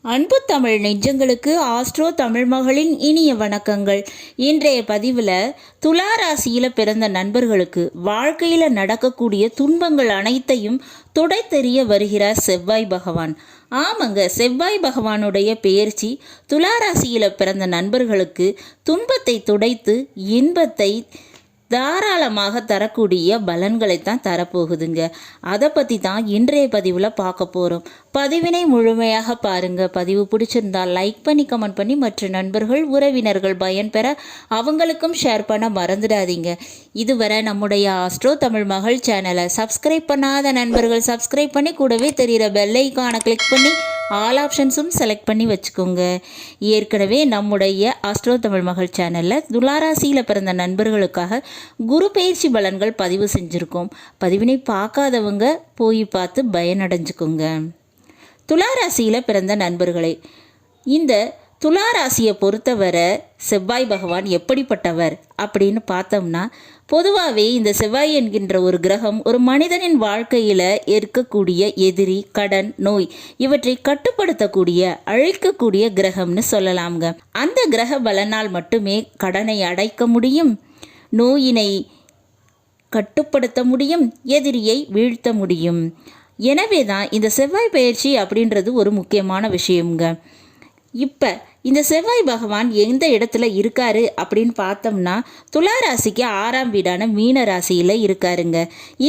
அன்பு தமிழ் நெஞ்சங்களுக்கு ஆஸ்ட்ரோ தமிழ் மகளின் இனிய வணக்கங்கள். இன்றைய பதிவில் துலா ராசியில் பிறந்த நண்பர்களுக்கு வாழ்க்கையில் நடக்கக்கூடிய துன்பங்கள் அனைத்தையும் துடைத்தெறிய வருகிறார் செவ்வாய் பகவான். ஆமாங்க, செவ்வாய் பகவானுடைய பெயர்ச்சி துலா ராசியில் பிறந்த நண்பர்களுக்கு துன்பத்தை துடைத்து இன்பத்தை தாராளமாக தரக்கூடிய பலன்களைத்தான் தரப்போகுதுங்க. அதை பற்றி தான் இன்றைய பதிவில் பார்க்க போகிறோம். பதிவினை முழுமையாக பாருங்கள். பதிவு பிடிச்சிருந்தால் லைக் பண்ணி கமெண்ட் பண்ணி மற்ற நண்பர்கள் உறவினர்கள் பயன்பெற அவங்களுக்கும் ஷேர் பண்ண மறந்துடாதீங்க. இதுவரை நம்முடைய ஆஸ்ட்ரோ தமிழ் மகள் சேனலை சப்ஸ்கிரைப் பண்ணாத நண்பர்கள் சப்ஸ்கிரைப் பண்ணி கூடவே தெரிகிற பெல் ஐகானை கிளிக் பண்ணி ஆல் ஆப்ஷன்ஸும் செலக்ட் பண்ணி வச்சுக்கோங்க. ஏற்கனவே நம்முடைய ஆஸ்ட்ரோ தமிழ் மகள் சேனலில் துளாராசியில் பிறந்த நண்பர்களுக்காக குரு பயிற்சி பலன்கள் பதிவு செஞ்சுருக்கோம். பதிவினை பார்க்காதவங்க போய் பார்த்து பயனடைஞ்சுக்கோங்க. துளாராசியில் பிறந்த நண்பர்களே, இந்த துளாராசியை பொறுத்தவரை செவ்வாய் பகவான் எப்படிப்பட்டவர் அப்படின்னு பார்த்தோம்னா, பொதுவாகவே இந்த செவ்வாய் என்கின்ற ஒரு கிரகம் ஒரு மனிதனின் வாழ்க்கையில் இருக்கக்கூடிய எதிரி, கடன், நோய் இவற்றை கட்டுப்படுத்தக்கூடிய அழிக்கக்கூடிய கிரகம்னு சொல்லலாம்ங்க. அந்த கிரக பலனால் மட்டுமே கடனை அடைக்க முடியும், நோயினை கட்டுப்படுத்த முடியும், எதிரியை வீழ்த்த முடியும். எனவே தான் இந்த செவ்வாய் பயிற்சி அப்படின்றது ஒரு முக்கியமான விஷயம்ங்க. இப்போ இந்த செவ்வாய் பகவான் எந்த இடத்துல இருக்காரு அப்படின்னு பார்த்தோம்னா, துலா ராசிக்கு 6ஆம் வீடான மீன ராசியில் இருக்காருங்க.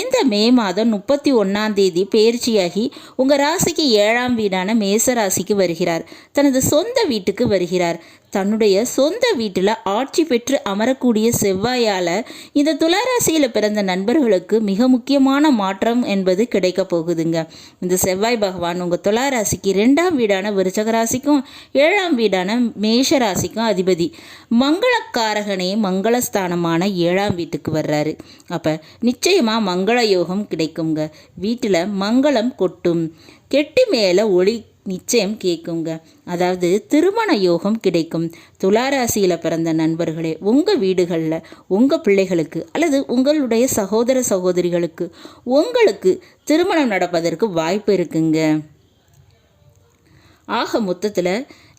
இந்த மே மாதம் 31 பயிற்சியாகி உங்கள் ராசிக்கு 7ஆம் வீடான மேச ராசிக்கு வருகிறார். தனது சொந்த வீட்டுக்கு வருகிறார். தன்னுடைய சொந்த வீட்டில் ஆட்சி பெற்று அமரக்கூடிய செவ்வாயால் இந்த துளாராசியில் பிறந்த நண்பர்களுக்கு மிக முக்கியமான மாற்றம் என்பது கிடைக்க போகுதுங்க. இந்த செவ்வாய் பகவான் உங்கள் துளாராசிக்கு 2ஆம் வீடான விருச்சக ராசிக்கும் 7ஆம் வீடான மேஷ ராசிக்கும் அதிபதி. மங்களக்காரகனே மங்களஸ்தானமான 7ஆம் வீட்டுக்கு வர்றாரு. அப்போ நிச்சயமாக மங்கள யோகம் கிடைக்குங்க. வீட்டில் மங்களம் கொட்டும், கெட்டி மேலே ஒளி நிச்சயம் கேட்குங்க. அதாவது திருமண யோகம் கிடைக்கும். துளாராசியில் பிறந்த நண்பர்களே, உங்கள் வீடுகளில் உங்கள் பிள்ளைகளுக்கு அல்லது உங்களுடைய சகோதர சகோதரிகளுக்கு உங்களுக்கு திருமணம் நடப்பதற்கு வாய்ப்பு இருக்குங்க. ஆக மொத்தத்தில்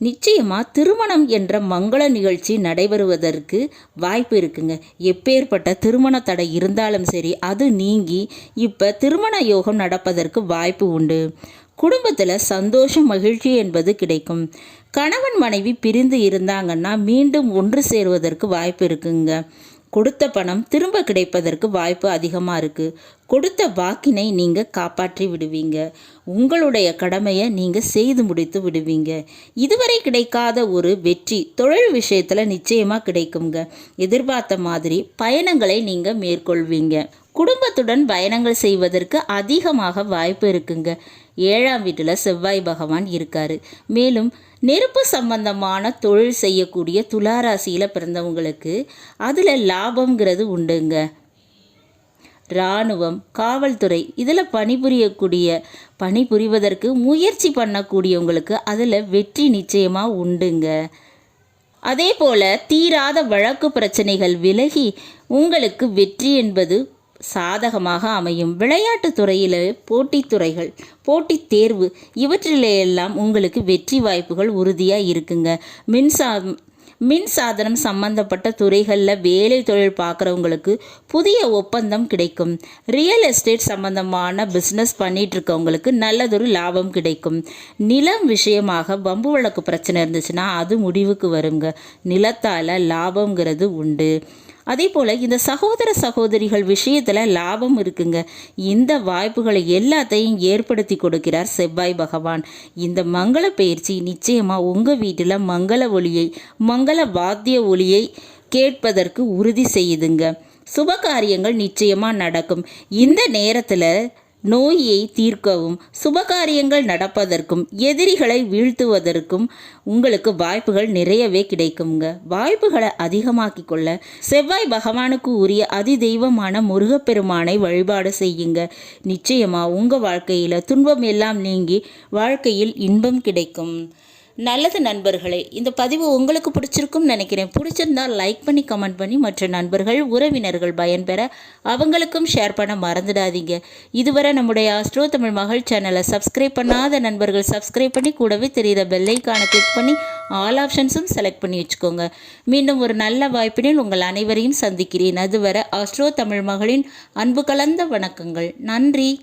நிச்சயமாக திருமணம் என்ற மங்கள நிகழ்ச்சி நடைபெறுவதற்கு வாய்ப்பு இருக்குங்க. எப்பேற்பட்ட திருமண தடை இருந்தாலும் சரி, அது நீங்கி இப்போ திருமண யோகம் நடப்பதற்கு வாய்ப்பு உண்டு. குடும்பத்தில் சந்தோஷம், மகிழ்ச்சி என்பது கிடைக்கும். கணவன் மனைவி பிரிந்து இருந்தாங்கன்னா மீண்டும் ஒன்று சேருவதற்கு வாய்ப்பு இருக்குங்க. கொடுத்த பணம் திரும்ப கிடைப்பதற்கு வாய்ப்பு அதிகமாக இருக்குது. கொடுத்த வாக்கினை நீங்கள் காப்பாற்றி விடுவீங்க. உங்களுடைய கடமையை நீங்கள் செய்து முடித்து விடுவீங்க. இதுவரை கிடைக்காத ஒரு வெற்றி தொழில் விஷயத்தில் நிச்சயமாக கிடைக்குங்க. எதிர்பார்த்த மாதிரி பயணங்களை நீங்கள் மேற்கொள்வீங்க. குடும்பத்துடன் பயணங்கள் செய்வதற்கு அதிகமாக வாய்ப்பு இருக்குங்க. 7ஆம் வீட்டில் செவ்வாய் பகவான் இருக்காரு. மேலும் நெருப்பு சம்பந்தமான தொழில் செய்யக்கூடிய துளாராசியில் பிறந்தவங்களுக்கு அதில் லாபங்கிறது உண்டுங்க. இராணுவம், காவல்துறை இதில் பணிபுரிவதற்கு முயற்சி பண்ணக்கூடியவங்களுக்கு அதில் வெற்றி நிச்சயமாக உண்டுங்க. அதே போல் தீராத வழக்கு பிரச்சனைகள் விலகி உங்களுக்கு வெற்றி என்பது சாதகமாக அமையும். விளையாட்டுத் துறையில் போட்டித் தேர்வு இவற்றிலெல்லாம் உங்களுக்கு வெற்றி வாய்ப்புகள் உறுதியாக இருக்குங்க. மின்சாதனம் சம்பந்தப்பட்ட துறைகளில் வேலை தொழில் பார்க்குறவங்களுக்கு புதிய ஒப்பந்தம் கிடைக்கும். ரியல் எஸ்டேட் சம்பந்தமான பிஸ்னஸ் பண்ணிகிட்ருக்கவங்களுக்கு நல்லதொரு லாபம் கிடைக்கும். நிலம் விஷயமாக பம்பு வழக்கு பிரச்சனை இருந்துச்சுன்னா அது முடிவுக்கு வருங்க. நிலத்தால் லாபங்கிறது உண்டு. அதே போல் இந்த சகோதர சகோதரிகள் விஷயத்தில் லாபம் இருக்குங்க. இந்த வாய்ப்புகளை எல்லாத்தையும் ஏற்படுத்தி கொடுக்கிறார் செவ்வாய் பகவான். இந்த மங்கள பயிற்சி நிச்சயமாக உங்கள் வீட்டில் மங்கள வாத்திய ஒலியை கேட்பதற்கு உறுதி செய்யுதுங்க. சுப காரியங்கள் நிச்சயமாக நடக்கும். இந்த நேரத்தில் நோயை தீர்க்கவும், சுபகாரியங்கள் நடப்பதற்கும், எதிரிகளை வீழ்த்துவதற்கும் உங்களுக்கு வாய்ப்புகள் நிறையவே கிடைக்குங்க. வாய்ப்புகளை அதிகமாக்கி கொள்ள செவ்வாய் பகவானுக்கு உரிய அதிதெய்வமான முருகப்பெருமானை வழிபாடு செய்யுங்க. நிச்சயமாக உங்கள் வாழ்க்கையில் துன்பம் எல்லாம் நீங்கி வாழ்க்கையில் இன்பம் கிடைக்கும். நல்லது நண்பர்களே, இந்த பதிவு உங்களுக்கு பிடிச்சிருக்கும்னு நினைக்கிறேன். பிடிச்சிருந்தா லைக் பண்ணி கமெண்ட் பண்ணி மற்ற நண்பர்கள் உறவினர்கள் பயன்பெற அவங்களுக்கும் ஷேர் பண்ண மறந்துடாதீங்க. இதுவரை நம்முடைய ஆஸ்ட்ரோ தமிழ் மகள் சேனலை சப்ஸ்கிரைப் பண்ணாத நண்பர்கள் சப்ஸ்கிரைப் பண்ணி கூடவே தெரிகிற பெல்லைக்கான கிளிக் பண்ணி ஆல் ஆப்ஷன்ஸும் செலக்ட் பண்ணி வச்சுக்கோங்க. மீண்டும் ஒரு நல்ல வாய்ப்பினில் உங்கள் அனைவரையும் சந்திக்கிறேன். அதுவரை ஆஸ்ட்ரோ தமிழ் மகளின் அன்பு கலந்த வணக்கங்கள். நன்றி.